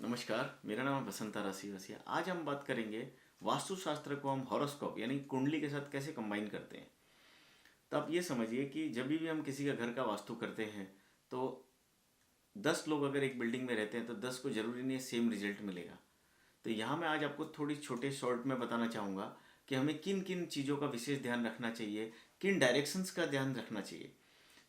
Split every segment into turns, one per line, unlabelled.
नमस्कार, मेरा नाम है बसंता राशिवसिया। आज हम बात करेंगे वास्तुशास्त्र को हम हॉरोस्कोप यानी कुंडली के साथ कैसे कंबाइन करते हैं। तो आप ये समझिए कि जब भी हम किसी का घर का वास्तु करते हैं तो 10 लोग अगर एक बिल्डिंग में रहते हैं तो 10 को जरूरी नहीं सेम रिजल्ट मिलेगा। तो यहाँ मैं आज आपको थोड़ी छोटे शॉर्ट में बताना चाहूँगा कि हमें किन किन चीज़ों का विशेष ध्यान रखना चाहिए, किन डायरेक्शंस का ध्यान रखना चाहिए।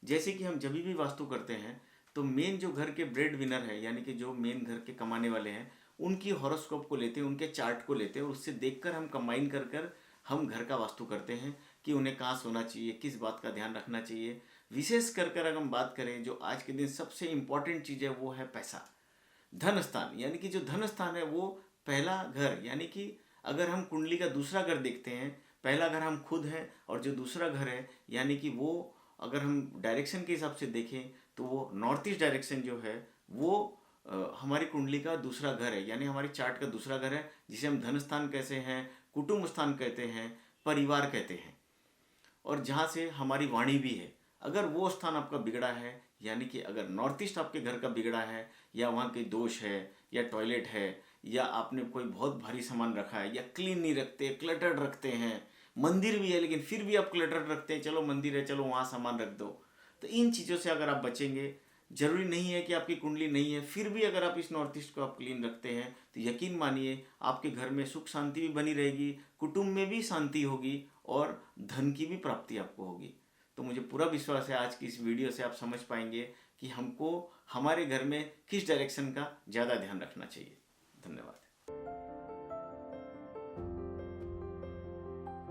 जैसे कि हम जब भी वास्तु करते हैं तो मेन जो घर के ब्रेड विनर है यानी कि जो मेन घर के कमाने वाले हैं उनकी हॉरोस्कोप को लेते हैं, उनके चार्ट को लेते हैं और उससे देखकर हम कंबाइन कर कर हम घर का वास्तु करते हैं कि उन्हें कहाँ सोना चाहिए, किस बात का ध्यान रखना चाहिए। विशेष कर कर अगर हम बात करें जो आज के दिन सबसे इम्पॉर्टेंट चीज़ है वो है पैसा, धन स्थान। यानी कि जो धन स्थान है वो पहला घर, यानी कि अगर हम कुंडली का दूसरा घर देखते हैं, पहला घर हम खुद हैं और जो दूसरा घर है यानी कि वो अगर हम डायरेक्शन के हिसाब से देखें तो वो नॉर्थ ईस्ट डायरेक्शन जो है वो हमारी कुंडली का दूसरा घर है, यानी हमारी चार्ट का दूसरा घर है, जिसे हम धन स्थान कहते हैं, कुटुंब स्थान कहते हैं, परिवार कहते हैं और जहाँ से हमारी वाणी भी है। अगर वो स्थान आपका बिगड़ा है यानी कि अगर नॉर्थ ईस्ट आपके घर का बिगड़ा है या वहाँ के दोष है या टॉयलेट है या आपने कोई बहुत भारी सामान रखा है या क्लीन नहीं रखते, क्लटर्ड रखते हैं, मंदिर भी है लेकिन फिर भी आप क्लटर्ड रखते हैं, चलो मंदिर है चलो वहाँ सामान रख दो, तो इन चीज़ों से अगर आप बचेंगे, जरूरी नहीं है कि आपकी कुंडली नहीं है फिर भी अगर आप इस नॉर्थ ईस्ट को आप क्लीन रखते हैं तो यकीन मानिए आपके घर में सुख शांति भी बनी रहेगी, कुटुंब में भी शांति होगी और धन की भी प्राप्ति आपको होगी। तो मुझे पूरा विश्वास है आज की इस वीडियो से आप समझ पाएंगे कि हमको हमारे घर में किस डायरेक्शन का ज़्यादा ध्यान रखना चाहिए। धन्यवाद।